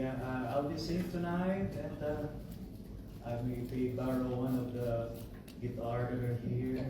I'll be singing tonight, and I maybe borrow one of the guitar that are here.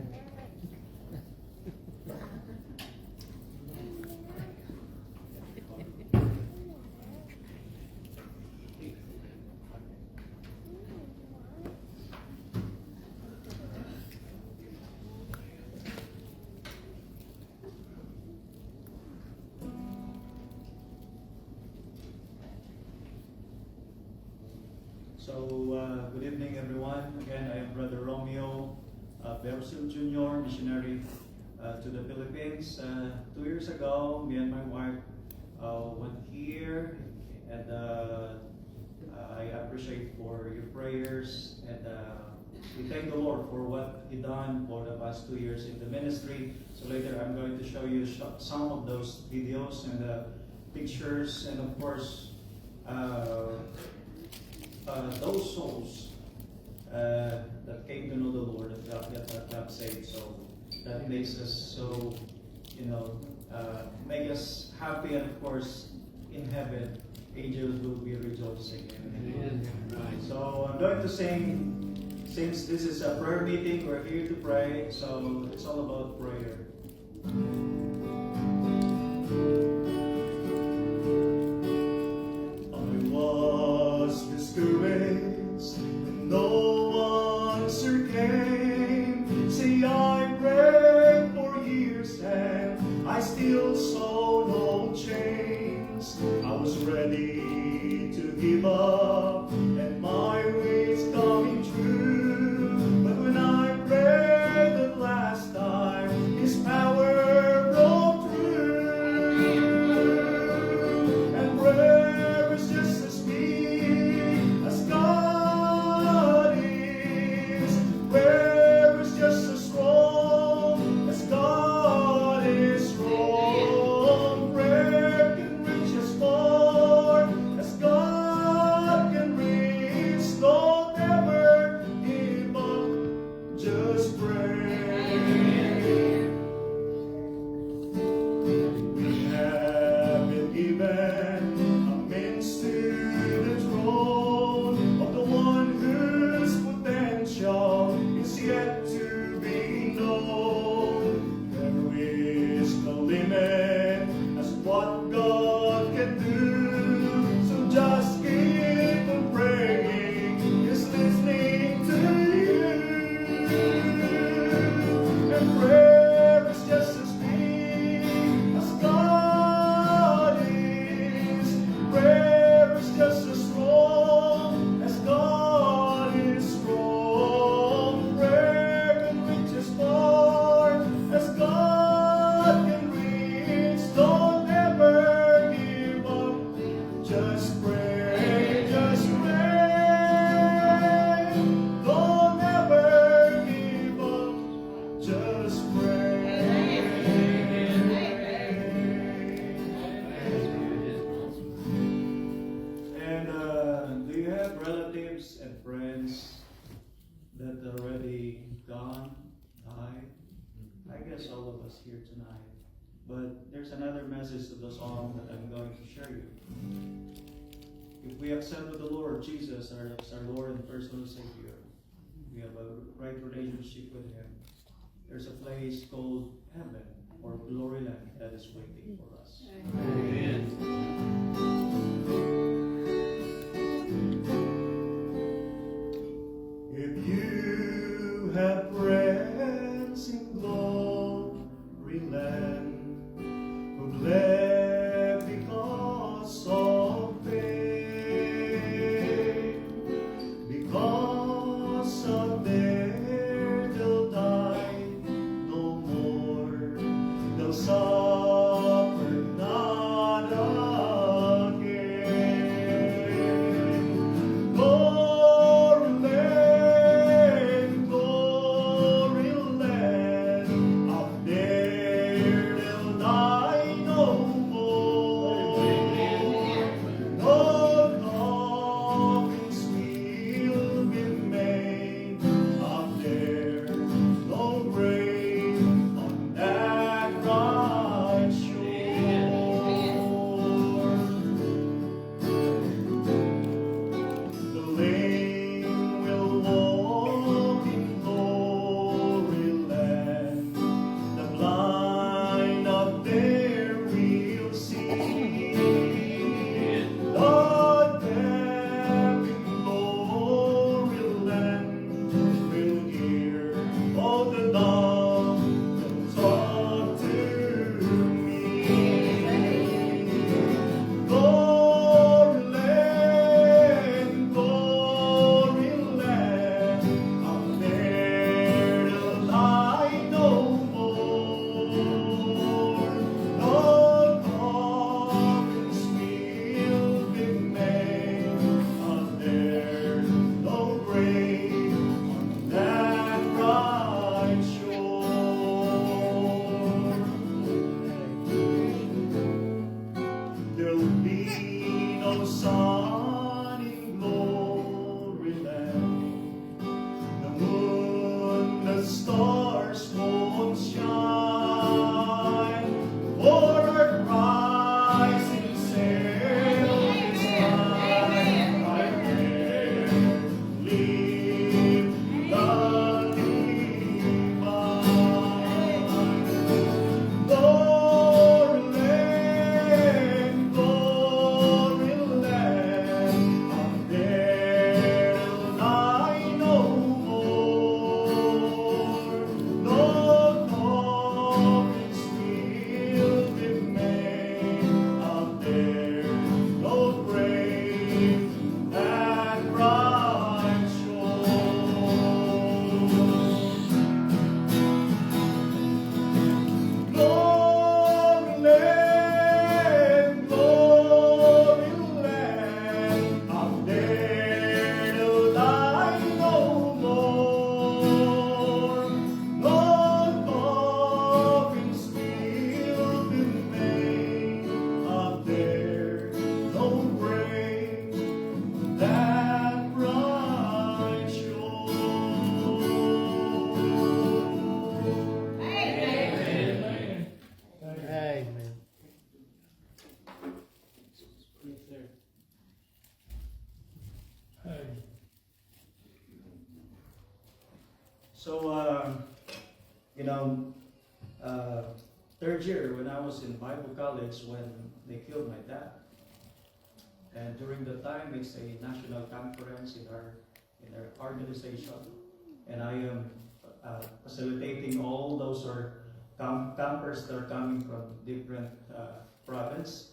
So, good evening everyone. Again, I am Brother Romeo Bersil Jr., missionary to the Philippines. 2 years ago, me and my wife went here, and I appreciate for your prayers, and we thank the Lord for what He done for the past 2 years in the ministry. So later I'm going to show you some of those videos and pictures, and of course, those souls that came to know the Lord, that got saved. So that makes us so, make us happy, and of course, in heaven, angels will be rejoicing. Amen. So I'm going to sing, since this is a prayer meeting, we're here to pray, so it's all about prayer. Discouraged, no answer came. See, I prayed for years and I still saw no change. I was ready to give up and my ways coming true. But when I prayed the last time, His power broke through. And prayer is just as sweet as God is. Prayer is just as strong as God is strong. Prayer can reach as far as God can reach. Don't ever give up, just pray. We have been given a means to the throne of the one whose potential is yet to be known. There is no limit as what God can do. So just keep on praying, He's listening to you. And prayer is just as big as God is. Prayer is just as strong as God is strong. Prayer can reach as far as God can reach. Don't ever give up, just pray, just pray. Don't ever give up, just pray. And do you have relatives and friends that are already gone, died? I guess all of us here tonight. But there's another message to the song that I'm going to share you. If we accept the Lord Jesus as our Lord and personal Savior, we have a right relationship with Him. There's a place called heaven or glory land that is waiting for us. If you have friends in glory land who left because of pain, because of their they'll die no more, they'll suffer not again. Glory land, up there they'll die no more. No coffins will be made up there, no grave on that rock. know, third year when I was in Bible college when they killed my dad. And during the time, it's a national conference in our organization, and I am facilitating all those campers that are coming from different province.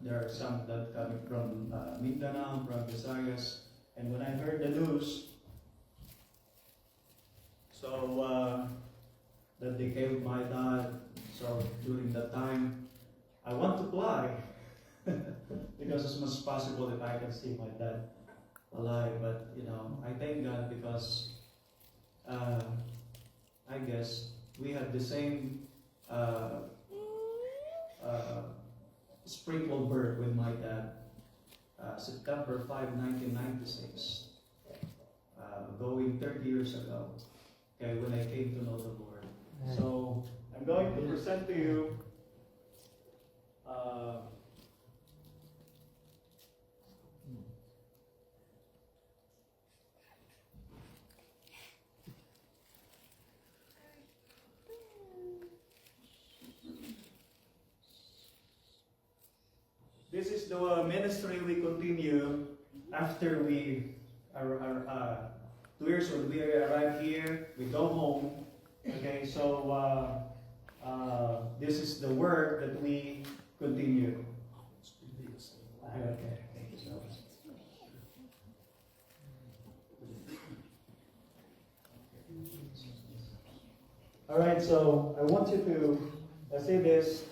There are some that coming from Mindanao, from Visayas, and when I heard the news, that they killed my dad, so during that time, I want to fly because as much as possible if I can see my dad alive. But I thank God because I guess we had the same sprinkled birth with my dad, September 5, 1996, going 30 years ago, okay, when I came to know the Lord. So I'm going to present to you this is the ministry we continue after we are 2 years old. We arrive here, we go home. Okay, so this is the work that we continue. Okay, thank you so much. All right, so I want you to say this.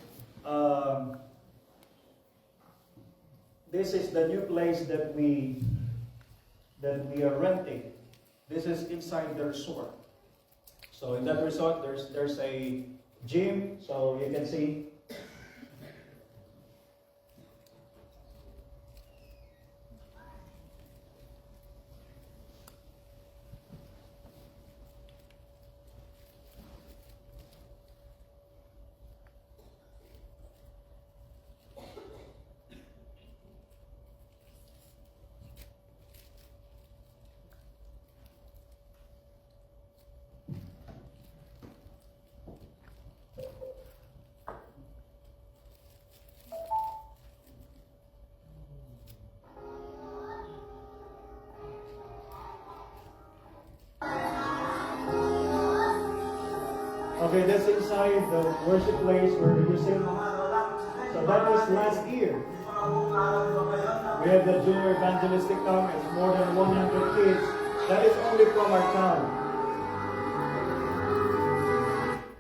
This is the new place that we are renting. This is inside the resort. So in that resort, there's a gym, so you can see. Okay, that's inside the worship place where the music. So that was last year. We had the junior evangelistic come. It's more than 100 kids. That is only from our town.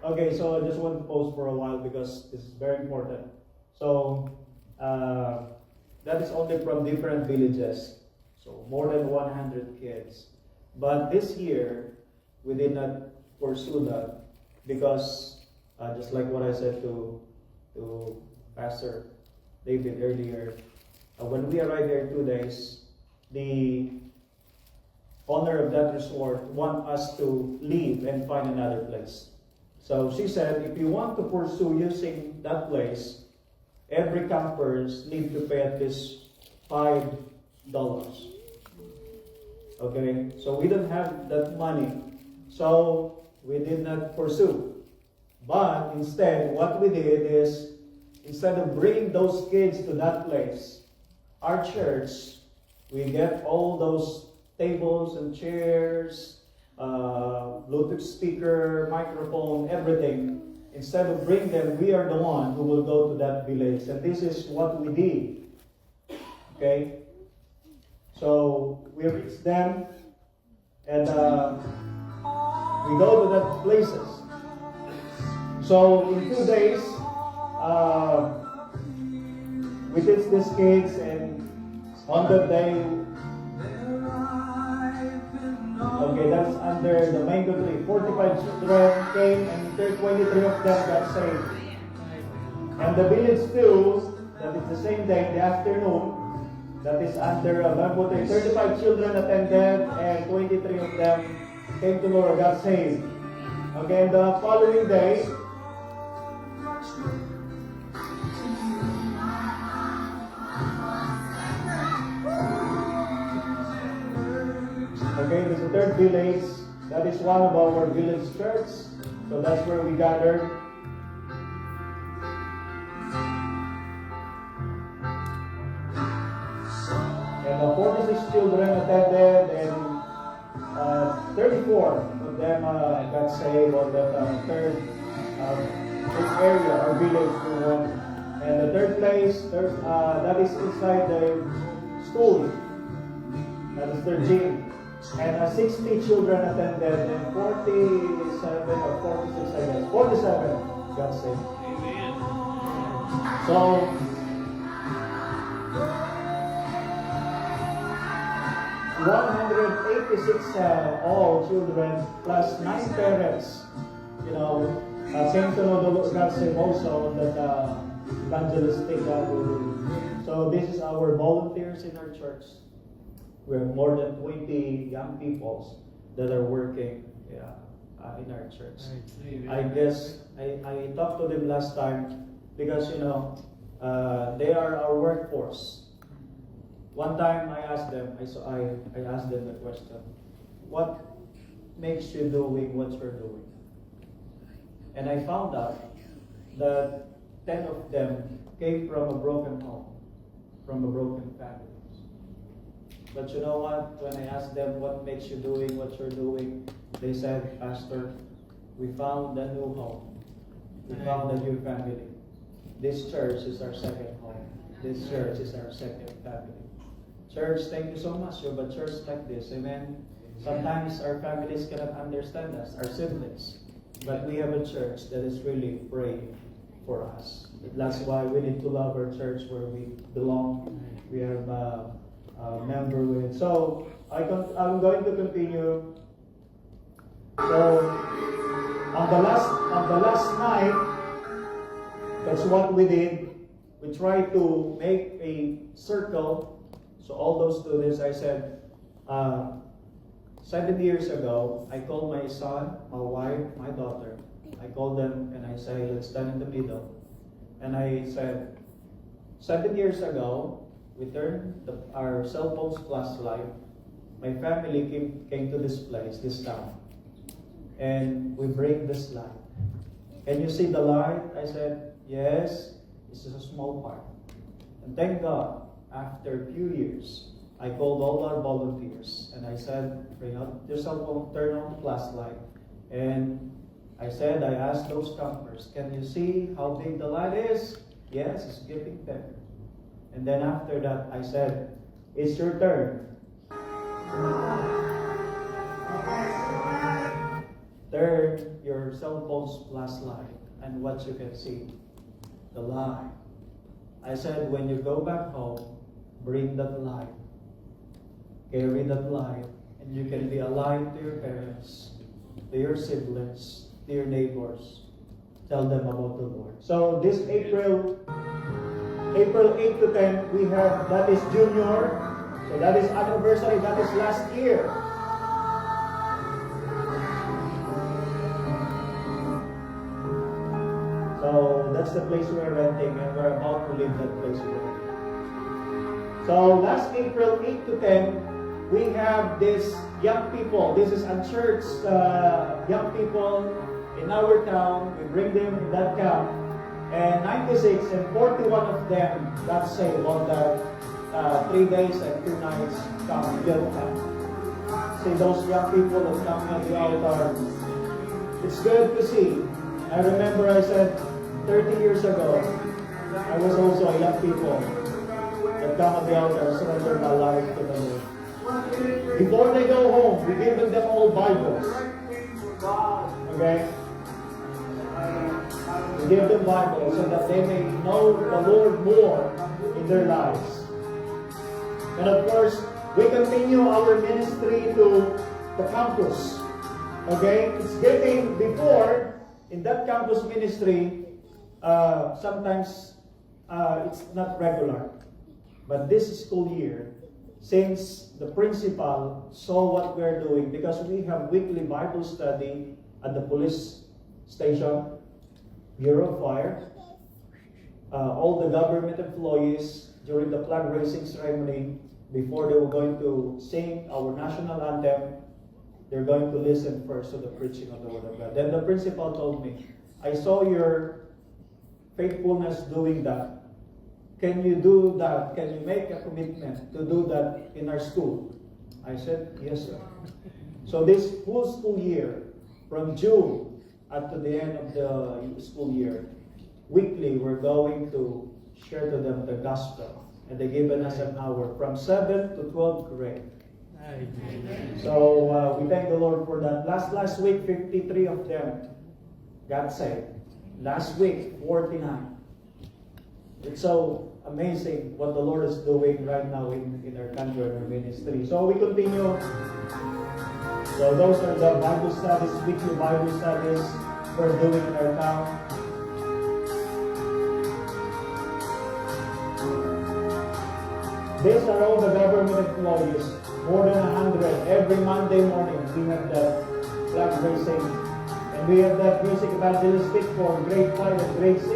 Okay, so I just want to pause for a while because this is very important. So that is only from different villages. So more than 100 kids. But this year, we did not pursue that. Because, just like what I said to Pastor David earlier, when we arrived there 2 days, the owner of that resort want us to leave and find another place. So she said, if you want to pursue using that place, every campers need to pay at least $5. Okay, so we don't have that money. So we did not pursue. But instead, what we did is, instead of bringing those kids to that place, our church, we get all those tables and chairs, Bluetooth speaker, microphone, everything. Instead of bringing them, we are the one who will go to that village. And this is what we did. Okay? So, we reach them, and we go to that places. So in 2 days, we teach these kids, and on that day, okay, that's under the mango tree. 45 children came, and 23 of them got saved. And the village too, that is the same day, in the afternoon, that is under a bamboo tree. 35 children attended, and 23 of them came to Lord, got saved. Okay, and the following day, okay, this is the third village. That is one of our village church. So that's where we gathered. And 46 children attended, and 34 of them got saved on the third area or village we won. And the third place, that is inside the school. That is their gym. And 60 children attended, and 47 or 46, I guess, 47 got saved. Amen. So, all children plus 9 parents, came to know the Lord God saved also that evangelistic will. So this is our volunteers in our church. We have more than 20 young people that are working in our church. Amen. I guess I talked to them last time because they are our workforce. One time I asked them, I asked them the question, what makes you doing what you're doing? And I found out that 10 of them came from a broken home, from a broken family. But you know what? When I asked them what makes you doing what you're doing, they said, Pastor, we found a new home. We found a new family. This church is our second home. This church is our second family. Church, thank you so much. You have a church like this. Amen. Sometimes our families cannot understand us, our siblings. But we have a church that is really praying for us. That's why we need to love our church where we belong. We have a member with. So I'm going to continue. So on the last night, that's what we did. We tried to make a circle. So all those students, I said, 7 years ago, I called my son, my wife, my daughter. I called them and I said, let's stand in the middle. And I said, 7 years ago, we turned our cell phones flashlight. My family came to this place, this town. And we bring this light. Can you see the light? I said, yes, this is a small part. And thank God, after a few years, I called all our volunteers and I said, bring out your cell phone, turn on the flashlight. And I asked those campers, can you see how big the light is? Yes, it's getting better. And then after that, I said, it's your turn. Turn your cell phone's flashlight and what you can see, the light. I said, when you go back home, bring that light. Carry that light, and you can be a light to your parents, to your siblings, to your neighbors. Tell them about the Lord. So this April 8 to 10, we have, that is junior. So that is anniversary, that is last year. So that's the place we're renting, and we're about to leave that place again. So last April 8 to 10, we have this young people. This is unchurched young people in our town. We bring them in that camp. And 96 and 41 of them got saved on the 3 days and 2 nights camp. See those young people that come on the altar. It's good to see. I remember I said 30 years ago, I was also a young people that come on the altar and surrender my life to the Lord. Before they go home, we give them all Bibles. Okay? We give them Bibles so that they may know the Lord more in their lives. And of course, we continue our ministry to the campus. Okay? It's getting before, in that campus ministry, sometimes it's not regular. But this school year, since the principal saw what we're doing, because we have weekly Bible study at the police station, Bureau of Fire, all the government employees during the flag raising ceremony, before they were going to sing our national anthem, they're going to listen first to the preaching of the Word of God. Then the principal told me, I saw your faithfulness doing that. Can you do that? Can you make a commitment to do that in our school? I said, yes, sir. So this whole school year, from June up to the end of the school year, weekly we're going to share to them the gospel. And they've given us an hour from 7 to 12th grade. So we thank the Lord for that. Last week, 53 of them got saved. Last week, 49. It's so amazing what the Lord is doing right now in our country and our ministry. So we continue. So those are the Bible studies, weekly Bible studies we're doing in our town. These are all the government employees, more than 100. Every Monday morning, we have the flag raising. And we have that music evangelistic for grade 5 and grade 6.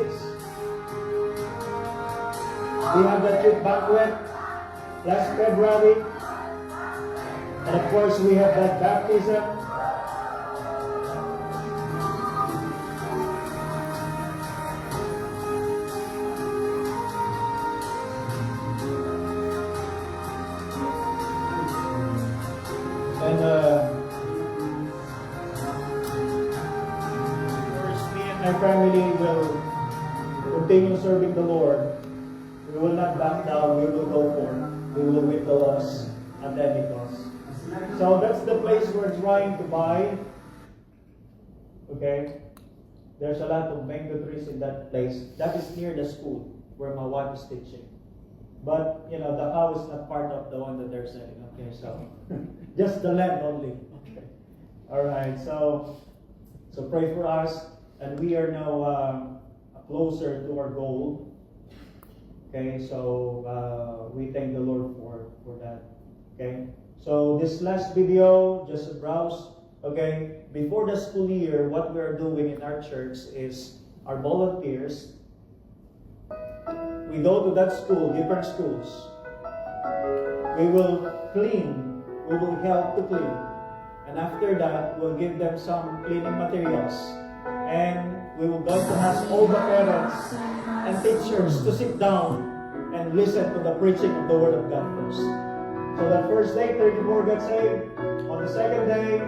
We have the trip banquet last February. And of course, we have that baptism. And me and my family will continue serving the Lord. We will not back down. We will go forward. We will win the loss at any cost. So that's the place we're trying to buy. Okay? There's a lot of mango trees in that place. That is near the school where my wife is teaching. But, the house is not part of the one that they're selling. Okay, so just the land only. Okay. All right, so pray for us. And we are now closer to our goal. Okay, so we thank the Lord for that. Okay, so this last video, just a browse. Okay, before the school year, what we are doing in our church is our volunteers. We go to that school, different schools. We will clean. We will help to clean. And after that, we'll give them some cleaning materials. And we will go to ask all the parents and teachers to sit down and listen to the preaching of the Word of God first. So the first day, 34 got saved. On the second day,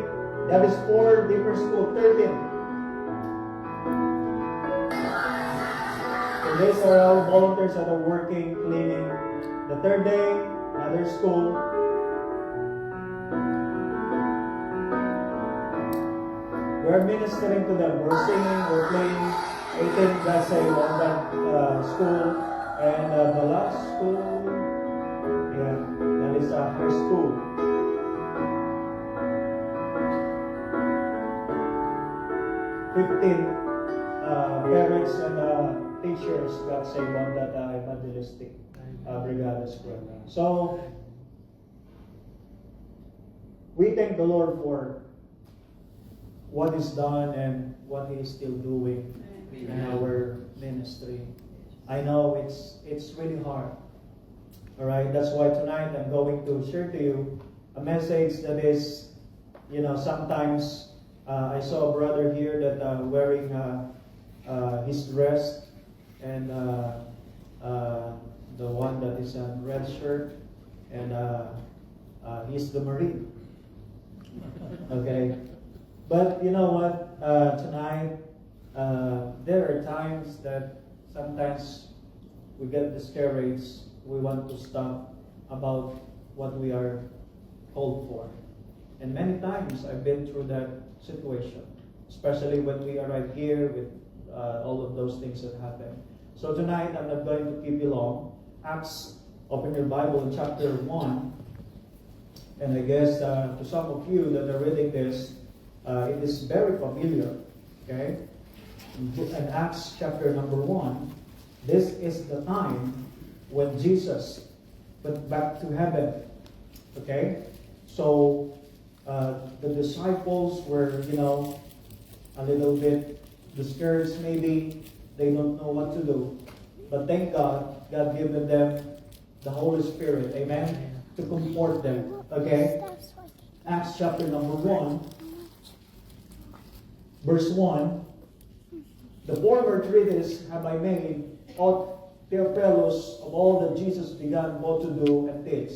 that is 4 different schools, 13. So these are all volunteers that are working, cleaning. The third day, another school. We're ministering to them. We're singing, we're playing. 18 got saved on that school. And the last school, that is high school. 15 parents and teachers got saved on that evangelistic brigadas program. So, we thank the Lord for what is done and what He is still doing in our ministry. I know it's really hard. All right, that's why tonight I'm going to share to you a message that is, sometimes I saw a brother here that wearing his dress and the one that is a red shirt, and he's the Marine. Okay, but you know what? Tonight there are times that sometimes we get discouraged. We want to stop about what we are called for. And many times I've been through that situation, especially when we arrive here with all of those things that happen. So tonight I'm not going to keep you long. Acts, open your Bible in chapter 1. And I guess to some of you that are reading this, it is very familiar. Okay? In Acts chapter number 1, this is the time when Jesus went back to heaven. Okay? So, the disciples were, a little bit discouraged maybe. They don't know what to do. But thank God, God given them the Holy Spirit, amen, to comfort them. Okay? Acts chapter number 1, verse 1. The former treatise have I made, O Theophilus, of all that Jesus began both to do and teach,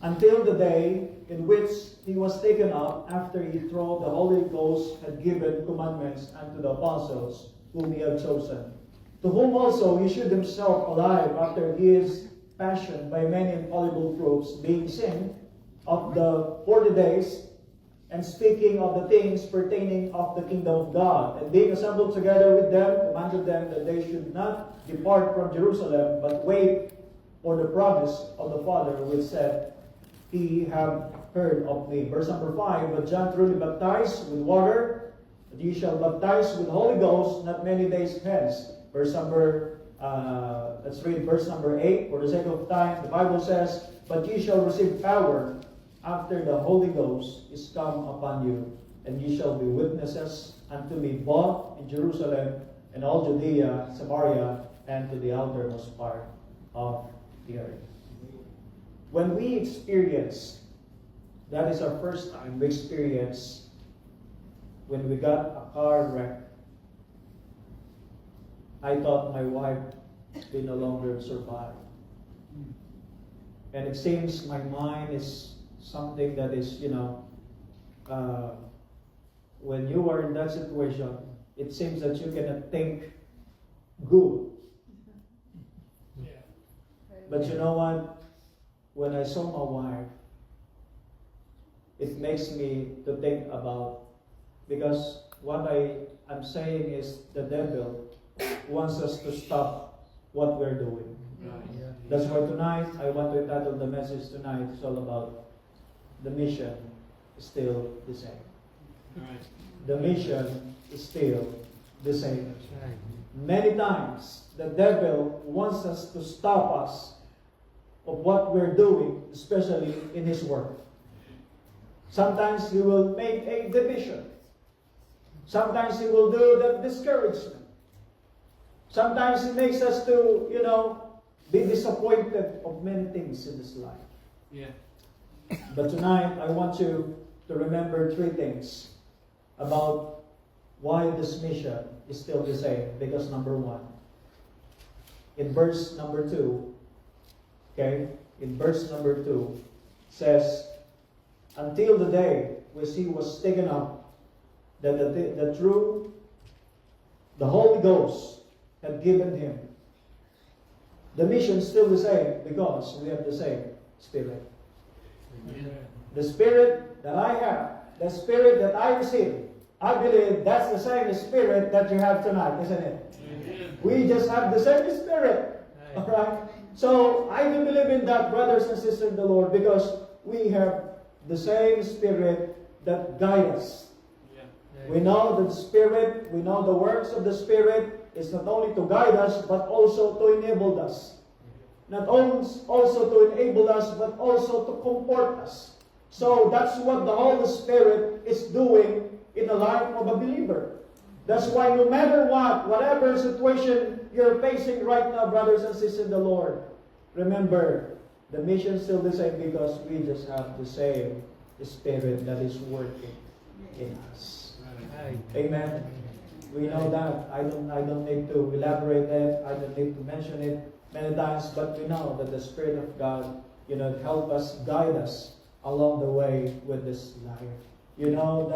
until the day in which he was taken up, after he through the Holy Ghost had given commandments unto the apostles whom he had chosen, to whom also he shewed himself alive after his passion by many infallible proofs, being seen of the 40 days, and speaking of the things pertaining of the kingdom of God, and being assembled together with them, commanded them that they should not depart from Jerusalem, but wait for the promise of the Father, which said, Ye have heard of me. Verse number 5, But John truly baptized with water, but ye shall baptize with the Holy Ghost not many days hence. Let's read verse number 8 for the sake of time. The Bible says, But ye shall receive power after the Holy Ghost is come upon you, and ye shall be witnesses unto me both in Jerusalem and all Judea, Samaria, and to the outermost part of the earth. When we experience, that is our first time we experience when we got a car wreck. I thought my wife will no longer survive. And it seems my mind is something that is, when you are in that situation, it seems that you cannot think good. Yeah. But you know what? When I saw my wife, it makes me to think about, because what I am saying is the devil wants us to stop what we're doing. Right. That's why tonight, I want to title the message tonight, it's all about the mission is still the same. Right. The mission is still the same. That's right. Many times, the devil wants us to stop us of what we're doing, especially in his work. Sometimes he will make a division. Sometimes he will do the discouragement. Sometimes he makes us to, be disappointed of many things in this life. Yeah. But tonight, I want you to remember 3 things about why this mission is still the same. Because number 1, in verse number 2, in verse number 2, says, until the day which he was taken up, that the Holy Ghost had given him. The mission is still the same because we have the same Spirit. Yeah. The Spirit that I have, the Spirit that I receive, I believe that's the same Spirit that you have tonight, isn't it? Amen. We just have the same Spirit. Right. Alright? So I do believe in that, brothers and sisters in the Lord, because we have the same Spirit that guides us. Yeah. We know the Spirit, we know the works of the Spirit is not only to guide us, but also to enable us. Not only also to enable us, but also to comfort us. So that's what the Holy Spirit is doing in the life of a believer. That's why no matter what, whatever situation you're facing right now, brothers and sisters in the Lord, remember, the mission is still the same because we just have the same Spirit that is working in us. Right. Amen. We know that. I don't need to elaborate that. I don't need to mention it many times, but we know that the Spirit of God, help us, guide us along the way with this life. We know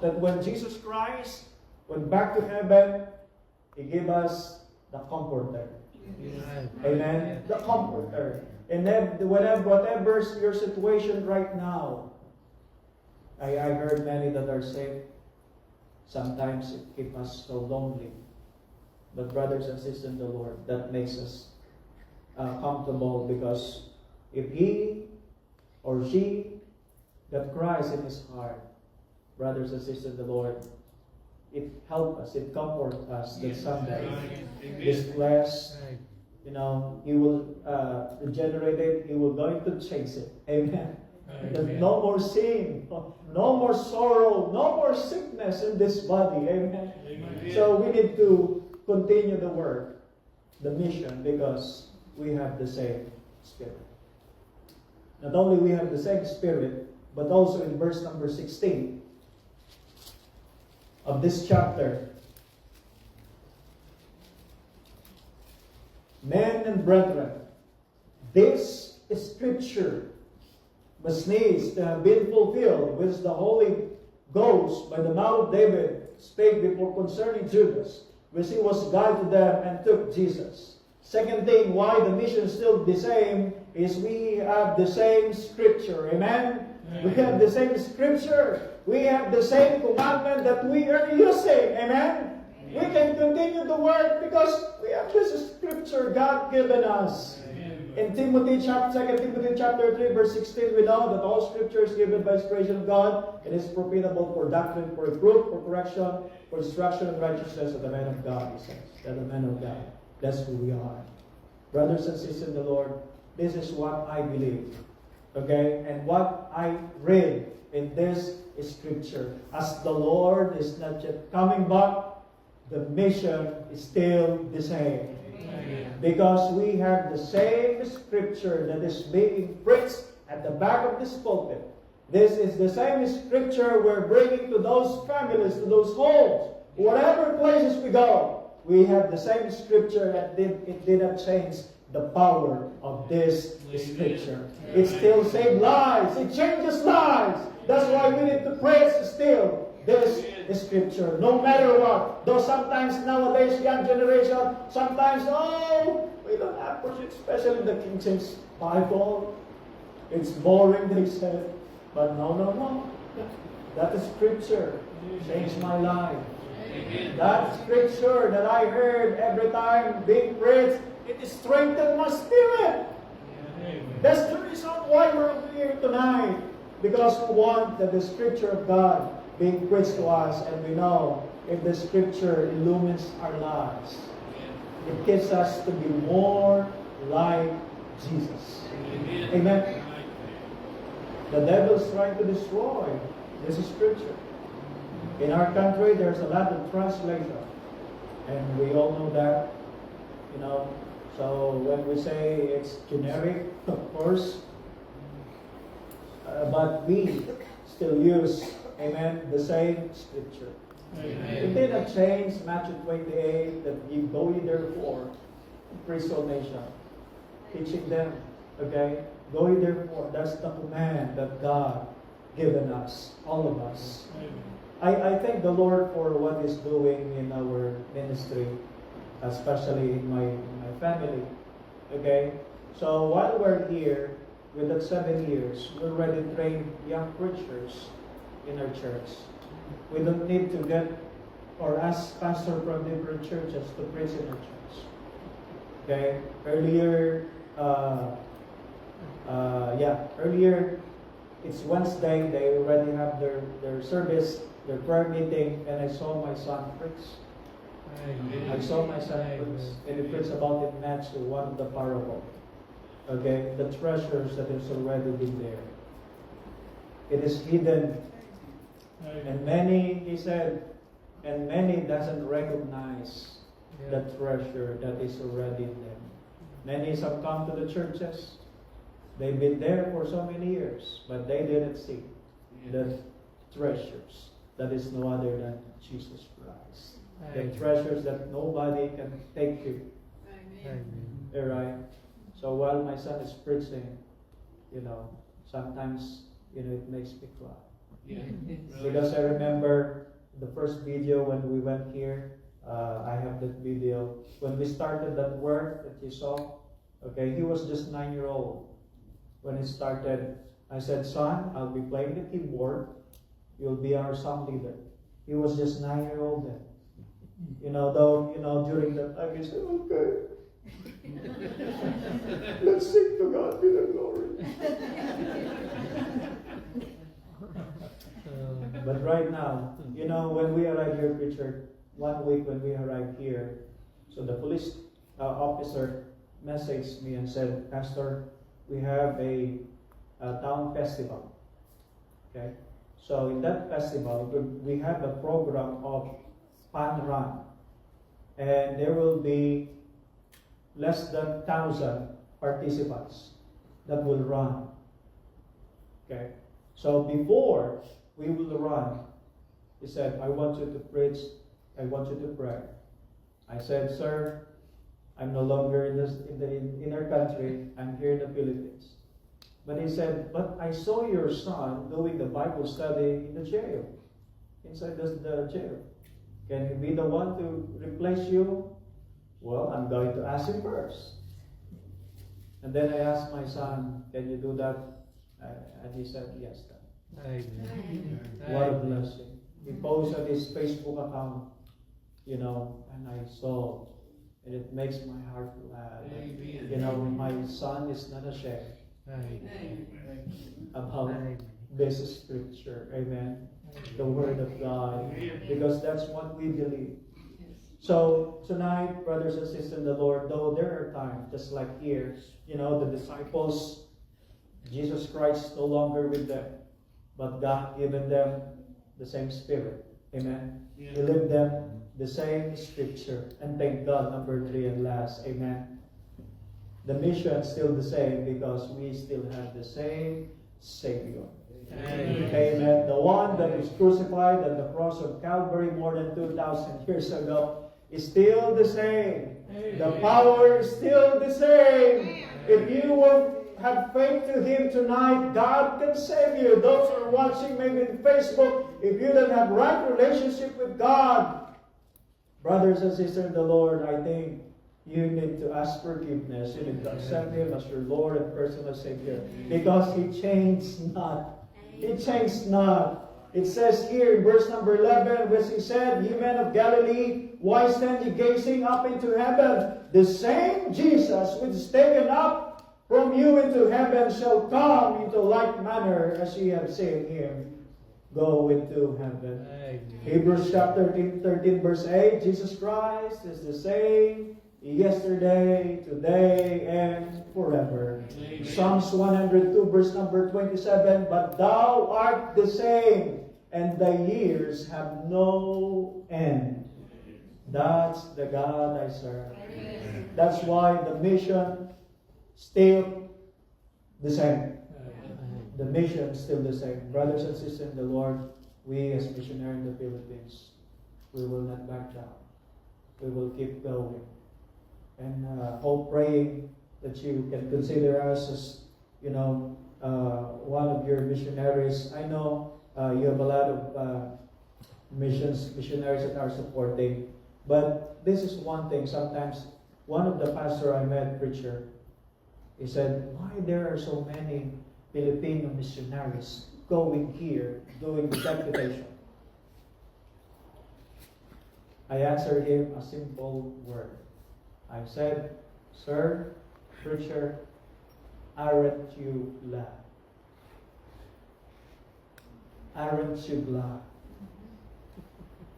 that when Jesus Christ went back to heaven, He gave us the Comforter. Right. Amen. The Comforter. And then whatever your situation right now, I heard many that are sick. Sometimes it keeps us so lonely. But brothers and sisters in the Lord, that makes us comfortable, because if he or she got Christ in his heart, brothers and sisters in the Lord, it helps us, it comforts us that someday Amen. this flesh, Right. he will regenerate it, he will going to chase it. Amen. There's Amen. no more sin, no more sorrow, no more sickness in this body. Amen. Amen. So we need to continue the work, the mission, because we have the same Spirit. Not only we have the same Spirit, but also in verse number 16 of this chapter, men and brethren, this Scripture must needs to have been fulfilled, which the Holy Ghost by the mouth of David spake before concerning Judas, which he was guide to them and took Jesus. Second thing, why the mission is still the same, is we have the same Scripture. Amen? We have the same Scripture. We have the same commandment that we are using. Amen? We can continue the work because we have this Scripture God given us. In 2 Timothy chapter 3, verse 16, we know that all Scripture is given by inspiration of God. It is profitable for doctrine, for reproof, for correction, for instruction in righteousness of the man of God, he says. That the man of God. That's who we are. Brothers and sisters in the Lord, this is what I believe. Okay? And what I read in this Scripture. As the Lord is not yet coming back, the mission is still the same. Because we have the same Scripture that is being preached at the back of this pulpit. This is the same Scripture we're bringing to those families, to those homes, whatever places we go. We have the same Scripture that it did not change the power of this Scripture. It still saves lives. It changes lives. That's why we need to praise still this Scripture, no matter what. Though sometimes nowadays, young generation, sometimes, we don't have, especially the King James Bible. It's boring, they said. But no. That is Scripture changed my life. That Scripture that I heard every time being preached, it strengthened my spirit. That's the reason why we're here tonight. Because we want that the Scripture of God being preached to us, and we know if the Scripture illumines our lives, it gets us to be more like Jesus. Amen. The devil is trying to destroy this Scripture. In our country, there's a lot of translation, and we all know that, So when we say it's generic, of course, but we still use, amen, the same Scripture. Amen. It did not change Matthew 28 that you go ye therefore, preach all nation, teaching them, okay? Go ye therefore, that's the command that God given us, all of us. I thank the Lord for what He's doing in our ministry, especially in my family. Okay? So while we're here, with that 7 years, we already trained young preachers in our church. We don't need to get or ask pastors from different churches to preach in our church. Okay? Earlier, it's Wednesday, they already have their service, their prayer meeting, and I saw my son preach. I saw my son preach, and he preached about in Matthew, one of the parable. Okay, the treasures that is already been there. It is hidden, and many, he said, and many doesn't recognize the treasure that is already in them. Many have come to the churches. They've been there for so many years, but they didn't see the treasures that is no other than Jesus Christ. The treasures that nobody can take you. All right. So while my son is preaching, sometimes, it makes me cry. Because I remember the first video when we went here, I have that video. When we started that work that you saw, okay, he was just 9-year-old. When it started, I said, son, I'll be playing the keyboard. You'll be our song leader. He was just 9-year-old then. During that time, he said, okay. Let's sing to God be the glory. But right now, when we arrived here, preacher, 1 week when we arrived here, so the police officer messaged me and said, Pastor, we have a town festival. Okay? So in that festival, we have a program of fun run. And there will be less than 1,000 participants that will run. Okay? So before we will run, he said, I want you to preach, I want you to pray. I said, sir, I'm no longer in our country, I'm here in the Philippines. But he said, but I saw your son doing the Bible study in the jail, inside the jail. Can he be the one to replace you? Well, I'm going to ask him first. And then I asked my son, can you do that? And he said, yes, Dad. Amen. What a blessing. He posted his Facebook account, you know, and I saw, and it makes my heart glad. Amen. You know, my son is not ashamed Amen. about Amen. this scripture. Amen. The word of God. Because that's what we believe. So tonight, brothers and sisters in the Lord, though there are times, just like here, you know, the disciples, Jesus Christ no longer with them, but God given them the same Spirit. Amen. He lived them the same scripture. And thank God, number 3 and last. Amen. The mission is still the same because we still have the same Savior. Amen. Amen. The one that was crucified on the cross of Calvary more than 2,000 years ago is still the same. The power is still the same. If you will have faith to Him tonight, God can save you. Those who are watching maybe on Facebook, if you don't have right relationship with God, brothers and sisters in the Lord, I think you need to ask forgiveness. You need to accept Him as your Lord and personal Savior. Because He changed not. He changed not. It says here in verse number 11, which He said, Ye men of Galilee, why stand ye gazing up into heaven? The same Jesus which is taken up from you into heaven shall come into like manner as ye have seen Him go into heaven. Amen. Hebrews chapter 13 verse 8, Jesus Christ is the same yesterday, today, and forever. Amen. Psalms 102 verse number 27, but thou art the same, and thy years have no end. That's the God I serve. That's why the mission still the same. The mission is still the same. Brothers and sisters in the Lord, we as missionaries in the Philippines, we will not back down. We will keep going. And hope praying that you can consider us as, you know, one of your missionaries. I know you have a lot of missionaries that are supporting. But this is one thing. Sometimes one of the pastor I met, preacher, he said, why there are so many Filipino missionaries going here, doing the deputation? I answered him a simple word. I said, sir, preacher, aren't you glad? Aren't you glad?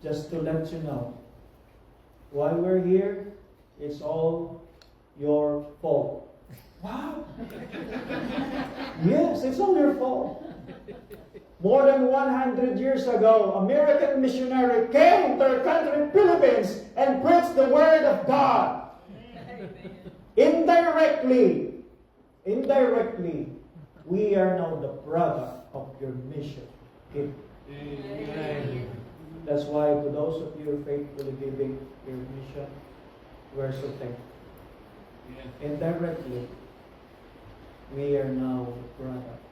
Just to let you know, while we're here, it's all your fault. Wow! Yes, it's all your fault. More than 100 years ago, American missionary came to our country, Philippines, and preached the word of God. Indirectly, we are now the product of your mission. Amen. That's why to those of you faithfully giving your mission, we're so thankful. Indirectly, we are now the product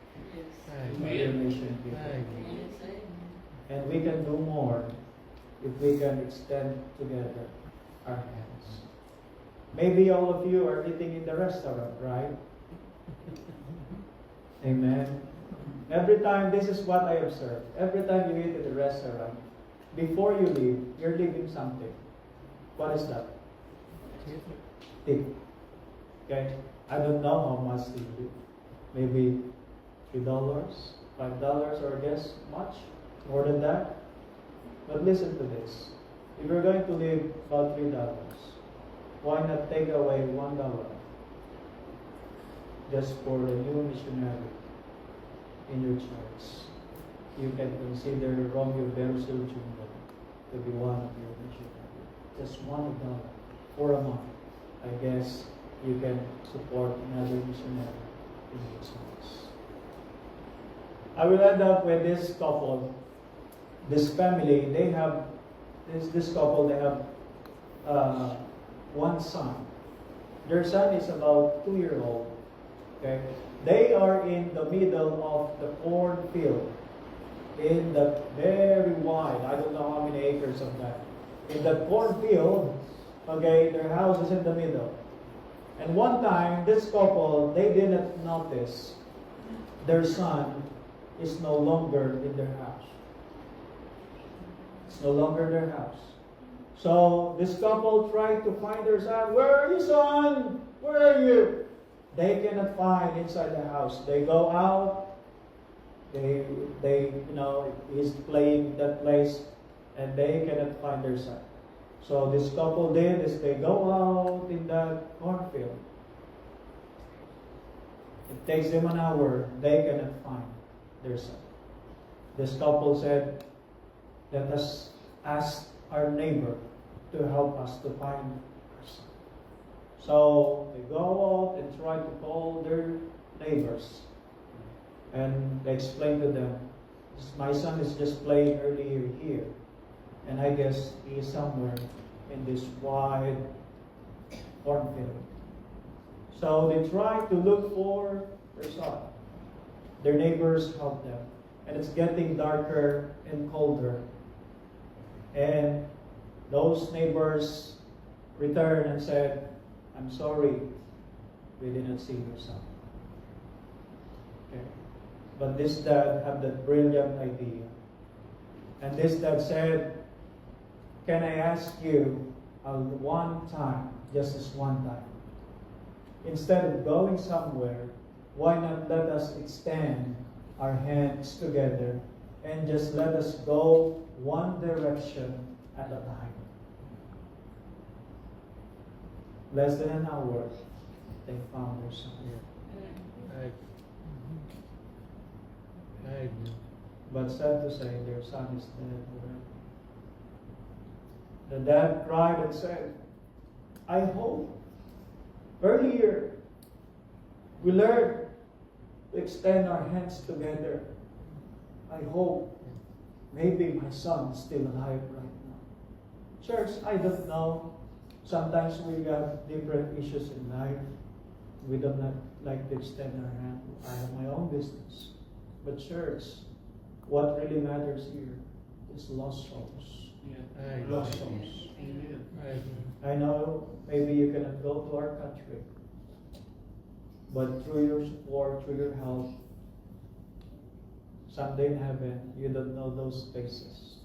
of your mission people. And we can do more if we can extend together our hands. Maybe all of you are eating in the restaurant, right? Amen. Every time, this is what I observe. Every time you eat at the restaurant, before you leave, you're leaving something. What is that? Tip. Okay? I don't know how much they do. Maybe $3, $5, or I guess much more than that. But listen to this. If you're going to leave about $3, why not take away $1 just for the new missionary in your church? You can consider Romeo Berusil Jr. to be one of your missionaries. Just $1 for a month. I guess you can support another missionary in your church. I will end up with this couple, this family. They have this couple. They have one son. Their son is about 2 years old. Okay, they are in the middle of the cornfield, in the very wide. I don't know how many acres of that. In the cornfield, okay, their house is in the middle. And one time, this couple, they didn't notice their son is no longer in their house. It's no longer their house. So this couple tried to find their son. Where are you, son? Where are you? They cannot find inside the house. They go out. They he's playing that place, and they cannot find their son. So this couple did is they go out in the cornfield. It takes them an hour. They cannot find their son. This couple said, "Let us ask our neighbor to help us to find our son." So they go out and try to call their neighbors. And they explain to them, "My son is just playing earlier here. And I guess he is somewhere in this wide cornfield." So they try to look for their son. Their neighbors help them. And it's getting darker and colder. And those neighbors returned and said, "I'm sorry, we didn't see your son." Okay. But this dad had that brilliant idea. And this dad said, "Can I ask you one time, just this one time? Instead of going somewhere, why not let us extend our hands together and just let us go one direction at a time?" Less than an hour, they found their son. But sad to say, their son is dead already. The dad cried and said, "I hope earlier we learned to extend our hands together. I hope maybe my son is still alive right now." Church, I don't know. Sometimes we got different issues in life. We don't like to extend our hand. I have my own business. But church, what really matters here is lost souls. Lost souls. I know maybe you cannot go to our country, but through your support, through your help, someday in heaven, you don't know those faces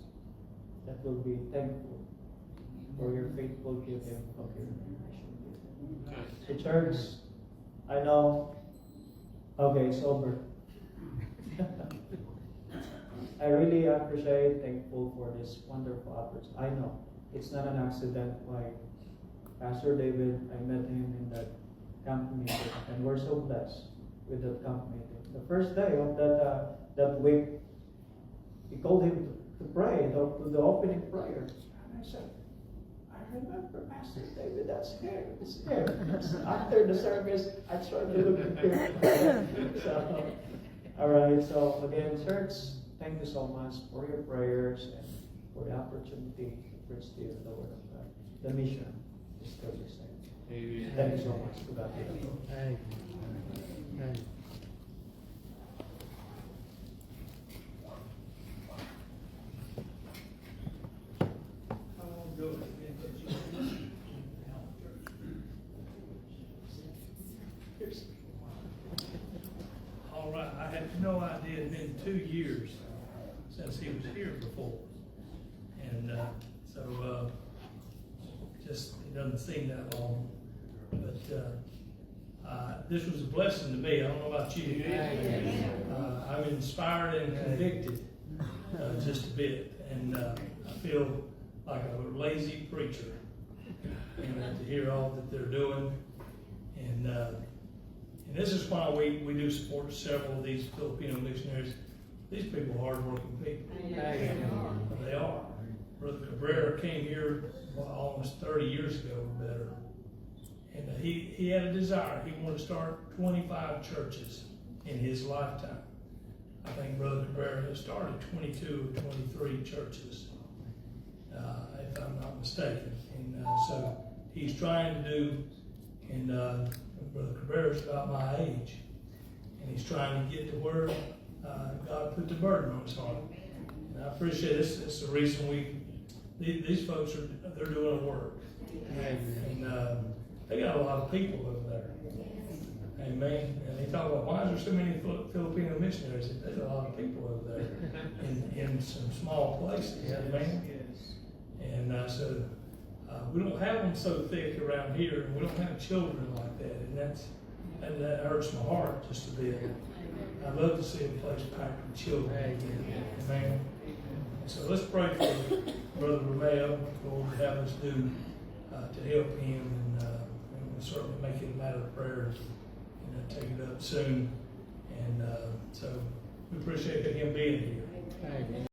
that will be thankful for your faithful giving of your donation. So church, I know, okay, it's over. I really appreciate, thankful for this wonderful opportunity. I know it's not an accident why Pastor David, I met him in that camp meeting, and we're so blessed with that camp meeting. The first day of that week, he called him to pray, to the opening prayer. And I said, "I remember Pastor David, that's here. It's here." After the service, I tried to look at him. So, all right, so again, church, thank you so much for your prayers and for the opportunity to preach to you the word of God. The mission is still the same. Thank you so much. To God be the glory. All right, I had no idea it had been 2 years since he was here before. And just, it doesn't seem that long. But this was a blessing to me. I don't know about you. I'm inspired and convicted just a bit. And I feel like a lazy preacher. And to hear all that they're doing. And this is why we do support several of these Filipino missionaries. These people are hardworking people. They are. Brother Cabrera came here almost 30 years ago or better. And he had a desire. He wanted to start 25 churches in his lifetime. I think Brother Cabrera has started 22 or 23 churches, if I'm not mistaken. And so he's trying to do, and Brother Cabrera's about my age, and he's trying to get to where God put the burden on his heart. And I appreciate this. It's the reason these folks they're doing a work. And they got a lot of people over there. Amen. And they talk about, why is there so many Filipino missionaries? There's a lot of people over there in some small places. Amen. And so we don't have them so thick around here, and we don't have children like that. And that hurts my heart just a bit. I'd love to see a place packed with children. Amen. So let's pray for Brother Romeo, Lord, to have us do to help him, and we'll certainly make it a matter of prayer and take it up soon. And so we appreciate him being here.